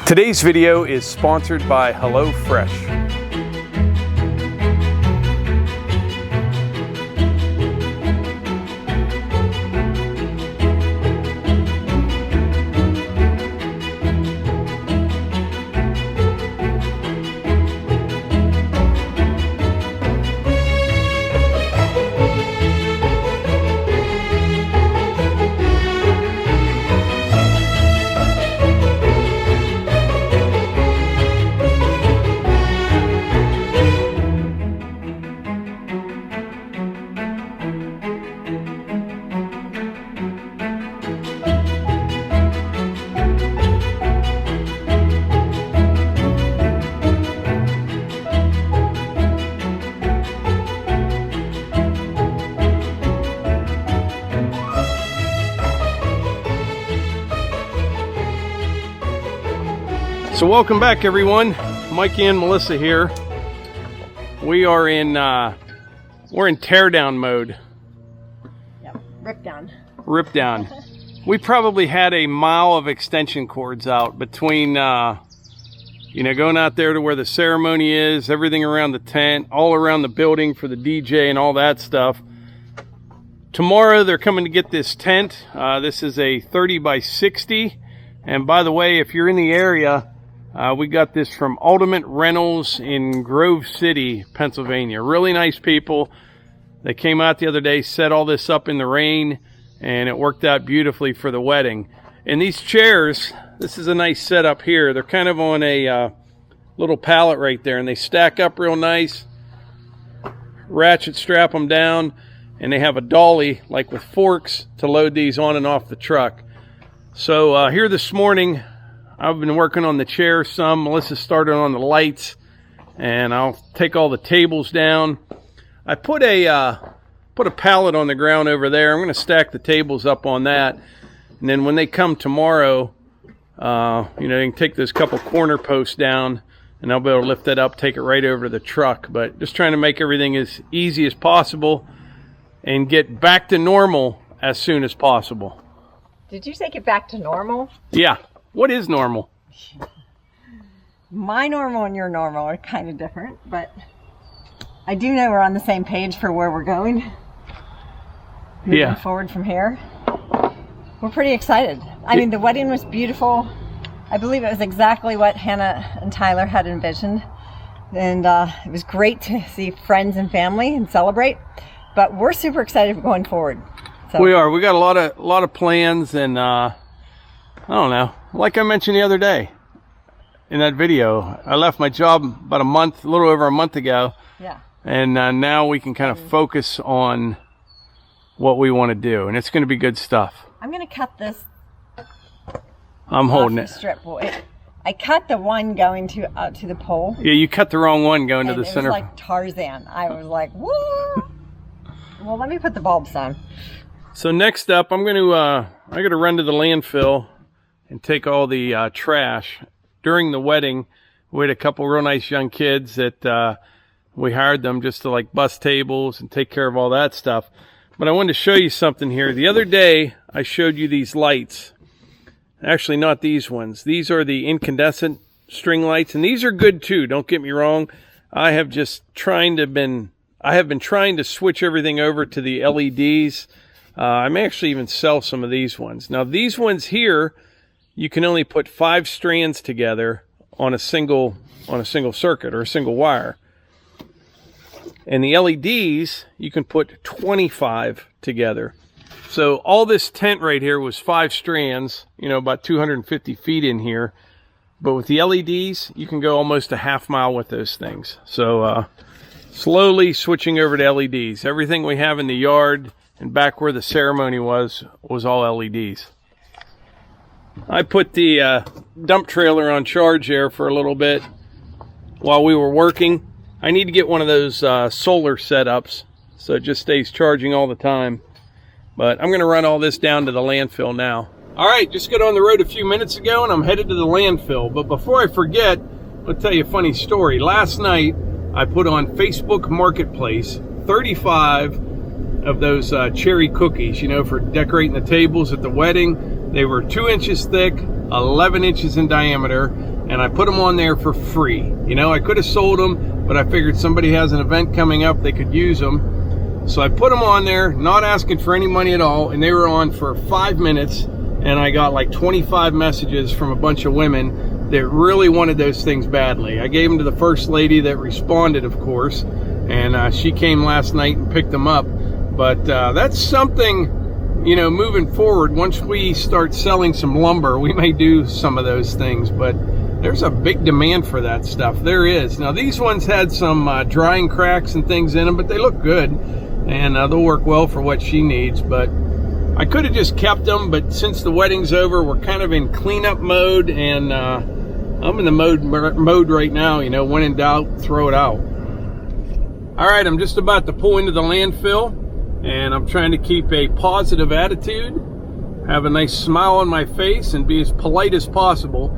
Today's video is sponsored by HelloFresh. So welcome back, everyone. Mikey and Melissa here. We are in we're in teardown mode. Yep, rip down. Rip down. We probably had a mile of extension cords out between you know, going out there to where the ceremony is, everything around the tent, all around the building for the DJ and all that stuff. Tomorrow they're coming to get this tent. This is a 30 by 60. And by the way, if you're in the area, we got this from Ultimate Rentals in Grove City, Pennsylvania. Really nice people. They came out the other day, set all this up in the rain, and it worked out beautifully for the wedding. And these chairs, this is a nice setup here. They're kind of on a little pallet right there, and they stack up real nice. Ratchet strap them down, and they have a dolly, like with forks, to load these on and off the truck. So here this morning, I've been working on the chair some. Melissa started on the lights, and I'll take all the tables down. I put a pallet on the ground over there. I'm going to stack the tables up on that, and then when they come tomorrow, you know, they can take those couple corner posts down, and I'll be able to lift that up, take it right over to the truck. But just trying to make everything as easy as possible and get back to normal as soon as possible. Did you say get back to normal? Yeah. What is normal? My normal and your normal are kind of different, but I do know we're on the same page for where we're going. Moving forward from here. We're pretty excited. I mean, the wedding was beautiful. I believe it was exactly what Hannah and Tyler had envisioned. And it was great to see friends and family and celebrate. But we're super excited for going forward. So. We are. We got a lot of plans, and I don't know. Like I mentioned the other day in that video, I left my job about a little over a month ago. Yeah. And now we can kind of focus on what we want to do, and it's going to be good stuff. I'm going to cut this. I'm holding it. Strip. Well, I cut the one going to the pole. Yeah, you cut the wrong one going to the center. It was like Tarzan. I was like, woo! Well, let me put the bulbs on. So next up, I'm going to I got to run to the landfill and take all the trash. During the wedding, we had a couple real nice young kids that we hired them just to like bus tables and take care of all that stuff. But I wanted to show you something here. The other day, I showed you these lights. Actually, not these ones. These are the incandescent string lights, and these are good too. Don't get me wrong. I have been trying to switch everything over to the LEDs. I may actually even sell some of these ones. Now, these ones here, you can only put 5 strands together on a single circuit or a single wire. And the LEDs, you can put 25 together. So all this tent right here was 5 strands, you know, about 250 feet in here. But with the LEDs, you can go almost a half mile with those things. So slowly switching over to LEDs. Everything we have in the yard and back where the ceremony was all LEDs. I put the dump trailer on charge there for a little bit while we were working. I need to get one of those solar setups so it just stays charging all the time. But I'm going to run all this down to the landfill now. All right, just got on the road a few minutes ago and I'm headed to the landfill. But before I forget, I'll tell you a funny story. Last night, I put on Facebook Marketplace 35 of those cherry cookies, you know, for decorating the tables at the wedding. They were 2 inches thick, 11 inches in diameter, and I put them on there for free. You know, I could have sold them, but I figured somebody has an event coming up, they could use them. So I put them on there, not asking for any money at all, and they were on for 5 minutes, and I got like 25 messages from a bunch of women that really wanted those things badly. I gave them to the first lady that responded, of course, and she came last night and picked them up. But that's something, you know, moving forward, once we start selling some lumber, we may do some of those things, but there's a big demand for that stuff. There is. Now, these ones had some drying cracks and things in them, but they look good, and they'll work well for what she needs. But I could have just kept them, but since the wedding's over, we're kind of in cleanup mode, and I'm in the mode right now, you know, when in doubt, throw it out. All right, I'm just about to pull into the landfill, and I'm trying to keep a positive attitude, have a nice smile on my face, and be as polite as possible,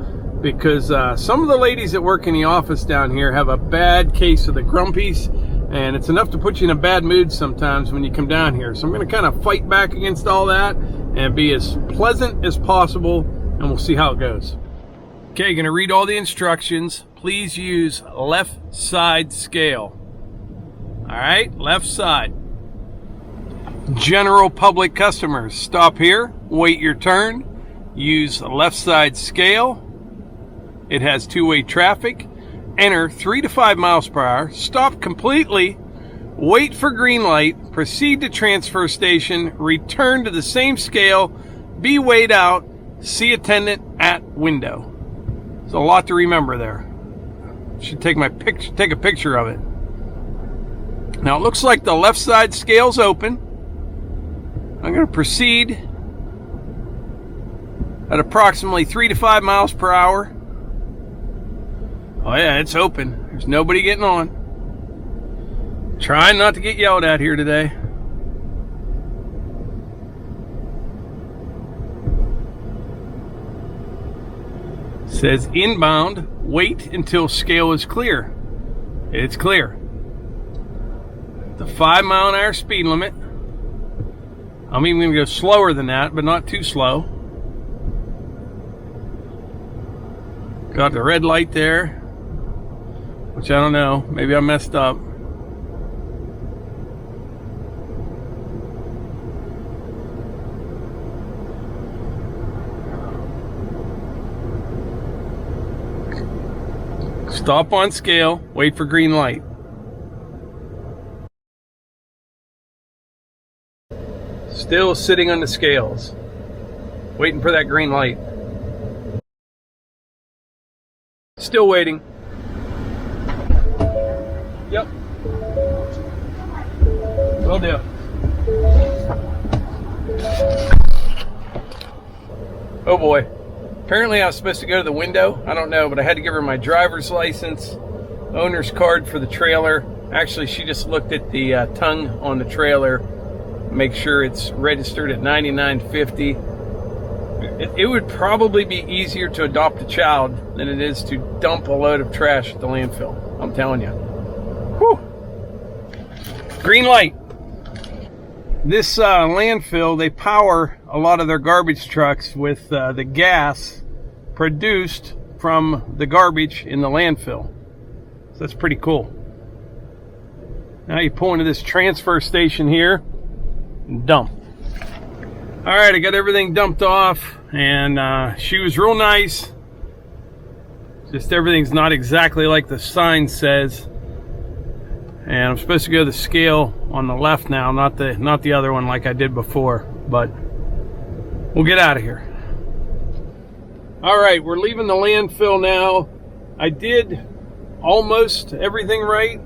because some of the ladies that work in the office down here have a bad case of the grumpies, and it's enough to put you in a bad mood sometimes when you come down here. So I'm going to kind of fight back against all that and be as pleasant as possible, and we'll see how it goes. Okay, going to read all the instructions. Please use left side scale. All right, left side. General public customers, stop here, wait your turn, use left side scale. It has two-way traffic. Enter 3 to 5 miles per hour. Stop completely. Wait for green light. Proceed to transfer station. Return to the same scale. Be weighed out. See attendant at window. There's a lot to remember there. Should take a picture of it. Now it looks like the left side scale's open. I'm going to proceed at approximately 3 to 5 miles per hour. Oh yeah, it's open. There's nobody getting on. Trying not to get yelled at here today. It says inbound, wait until scale is clear. It's clear. The 5 mile an hour speed limit. I'm even going to go slower than that, but not too slow. Got the red light there, which I don't know. Maybe I messed up. Stop on scale. Wait for green light. Still sitting on the scales, waiting for that green light. Still waiting. Yep. Will do. Oh boy. Apparently I was supposed to go to the window. I don't know, but I had to give her my driver's license, owner's card for the trailer. Actually, she just looked at the tongue on the trailer, make sure it's registered at 9950. It would probably be easier to adopt a child than it is to dump a load of trash at the landfill. I'm telling you. Whew. Green light. This landfill, they power a lot of their garbage trucks with the gas produced from the garbage in the landfill. So that's pretty cool. Now you pull into this transfer station here and dump. All right, I got everything dumped off, and she was real nice. Just everything's not exactly like the sign says. And I'm supposed to go to the scale on the left now, not the other one like I did before, but we'll get out of here. All right, we're leaving the landfill now. I did almost everything right.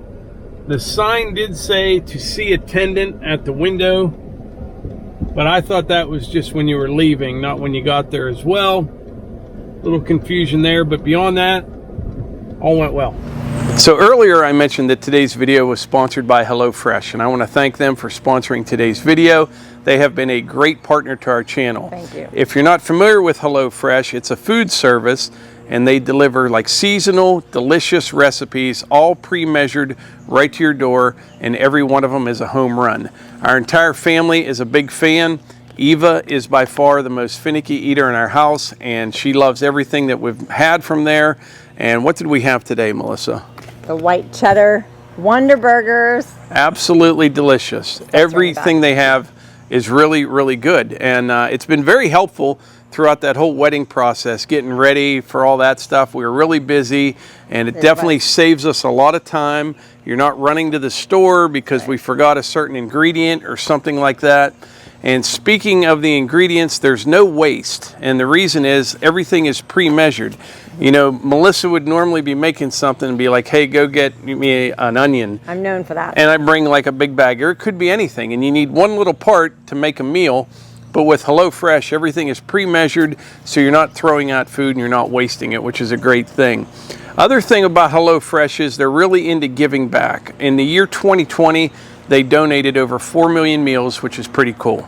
The sign did say to see attendant at the window, but I thought that was just when you were leaving, not when you got there as well. A little confusion there, but beyond that, all went well. So earlier I mentioned that today's video was sponsored by HelloFresh, and I want to thank them for sponsoring today's video. They have been a great partner to our channel. Thank you. If you're not familiar with HelloFresh, it's a food service, and they deliver like seasonal, delicious recipes, all pre-measured right to your door, and every one of them is a home run. Our entire family is a big fan. Eva is by far the most finicky eater in our house, and she loves everything that we've had from there. And what did we have today, Melissa? The white cheddar Wonder Burgers. Absolutely delicious. Everything they have is really, really good. And it's been very helpful throughout that whole wedding process, getting ready for all that stuff. We were really busy, and it definitely saves us a lot of time. You're not running to the store because we forgot a certain ingredient or something like that. And speaking of the ingredients, there's no waste. And the reason is everything is pre-measured. You know, Melissa would normally be making something and be like, hey, go get me an onion. I'm known for that. And I bring like a big bag, or it could be anything. And you need one little part to make a meal. But with HelloFresh, everything is pre-measured, so you're not throwing out food and you're not wasting it, which is a great thing. Other thing about HelloFresh is they're really into giving back. In the year 2020, they donated over 4 million meals, which is pretty cool.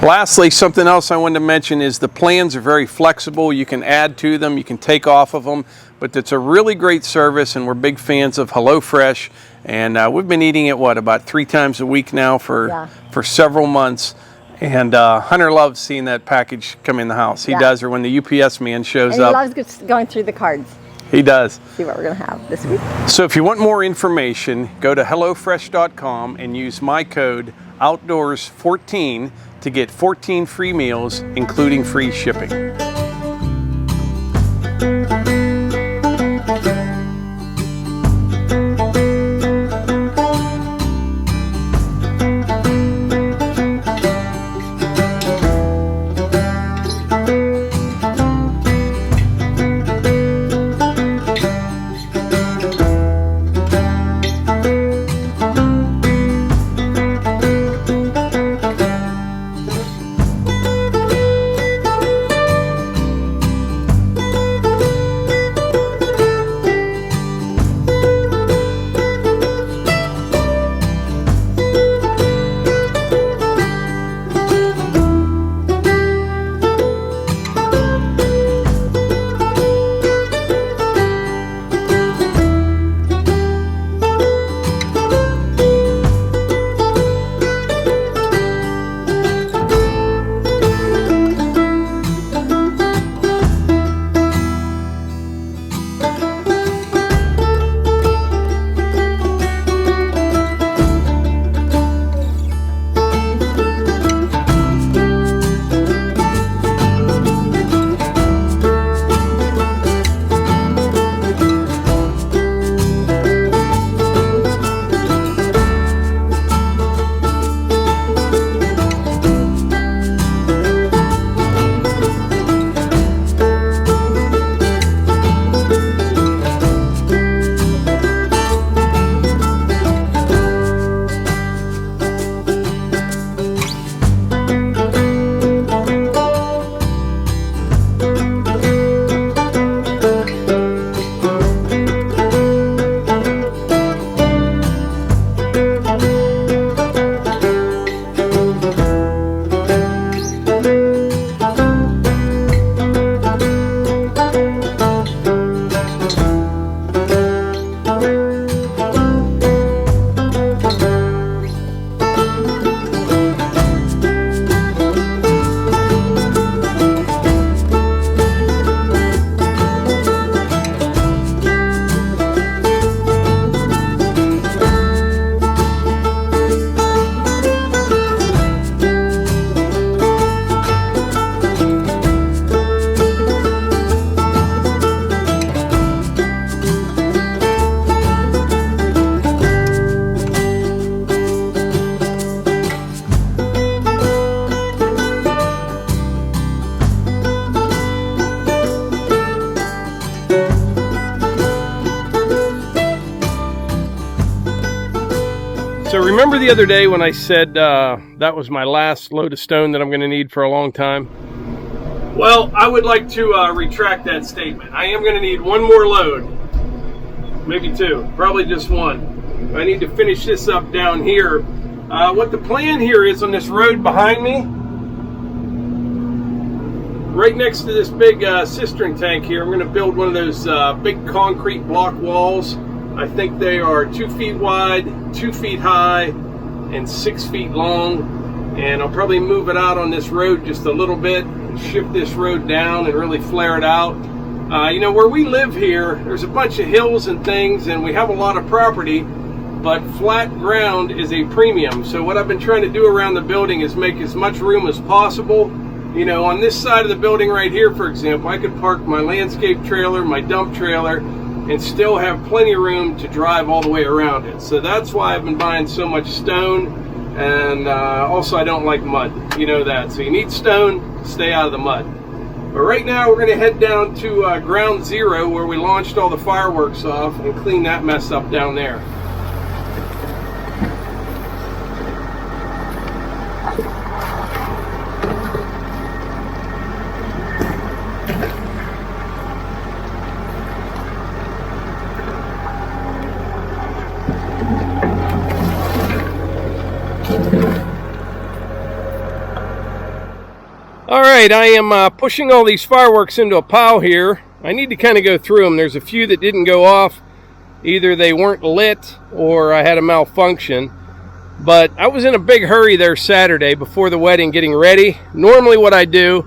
Lastly, something else I wanted to mention is the plans are very flexible. You can add to them, you can take off of them, but it's a really great service, and we're big fans of HelloFresh. And we've been eating it, about 3 times a week now for several months. And Hunter loves seeing that package come in the house. He does, or when the UPS man shows up. He loves going through the cards. He does. See what we're going to have this week. So if you want more information, go to HelloFresh.com and use my code OUTDOORS14 to get 14 free meals, including free shipping. So remember the other day when I said that was my last load of stone that I'm going to need for a long time? Well, I would like to retract that statement. I am going to need one more load, maybe 2, probably just 1. I need to finish this up down here. What the plan here is on this road behind me, right next to this big cistern tank here, I'm going to build one of those big concrete block walls. I think they are 2 feet wide, 2 feet high, and 6 feet long. and I'll probably move it out on this road just a little bit and shift this road down and really flare it out. You know, where we live here, there's a bunch of hills and things, and we have a lot of property, but flat ground is a premium. So what I've been trying to do around the building is make as much room as possible. You know, on this side of the building right here, for example, I could park my landscape trailer, my dump trailer, and still have plenty of room to drive all the way around it. So that's why I've been buying so much stone, and also I don't like mud. You know that. So you need stone, stay out of the mud. But right now we're going to head down to ground zero, where we launched all the fireworks off, and clean that mess up down there. Alright, I am pushing all these fireworks into a pile here. I need to kind of go through them. There's a few that didn't go off. Either they weren't lit or I had a malfunction. But I was in a big hurry there Saturday before the wedding getting ready. Normally what I do,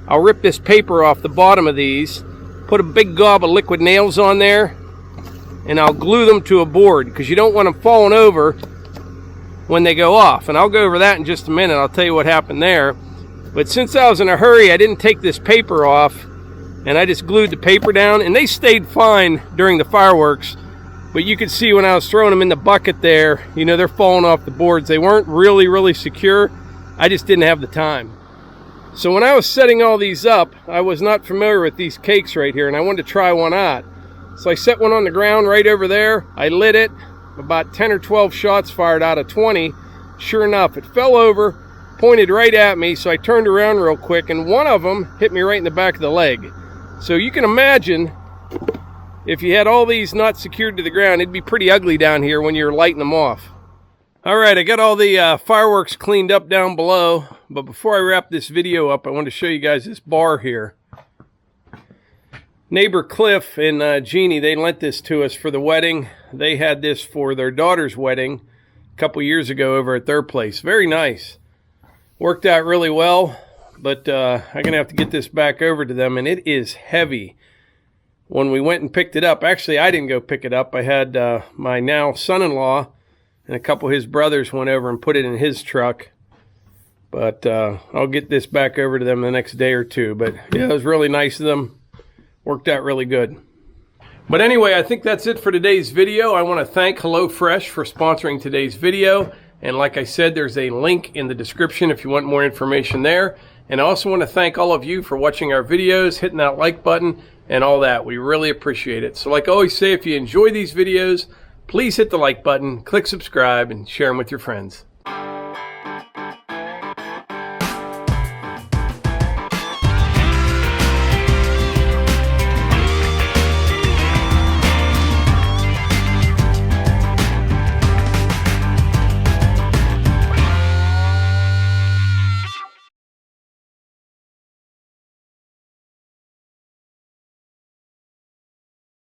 I'll rip this paper off the bottom of these, put a big gob of liquid nails on there, and I'll glue them to a board because you don't want them falling over when they go off. And I'll go over that in just a minute. I'll tell you what happened there. But since I was in a hurry, I didn't take this paper off, and I just glued the paper down, and they stayed fine during the fireworks. But you could see when I was throwing them in the bucket there, you know, they're falling off the boards. They weren't really secure. I just didn't have the time. So when I was setting all these up, I was not familiar with these cakes right here, and I wanted to try one out. So I set one on the ground right over there. I lit it. About 10 or 12 shots fired out of 20. Sure enough, it fell over, pointed right at me, so I turned around real quick, and one of them hit me right in the back of the leg. So you can imagine, if you had all these not secured to the ground, it'd be pretty ugly down here when you're lighting them off. Alright, I got all the fireworks cleaned up down below, but before I wrap this video up, I want to show you guys this bar here. Neighbor Cliff and Jeannie, they lent this to us for the wedding. They had this for their daughter's wedding a couple years ago over at their place. Very nice. Worked out really well, but I'm going to have to get this back over to them, and it is heavy. When we went and picked it up, actually I didn't go pick it up. I had my now son-in-law and a couple of his brothers went over and put it in his truck. But I'll get this back over to them the next day or two. But yeah, it was really nice of them. Worked out really good. But anyway, I think that's it for today's video. I want to thank HelloFresh for sponsoring today's video. And like I said, there's a link in the description if you want more information there. And I also want to thank all of you for watching our videos, hitting that like button, and all that. We really appreciate it. So like I always say, if you enjoy these videos, please hit the like button, click subscribe, and share them with your friends.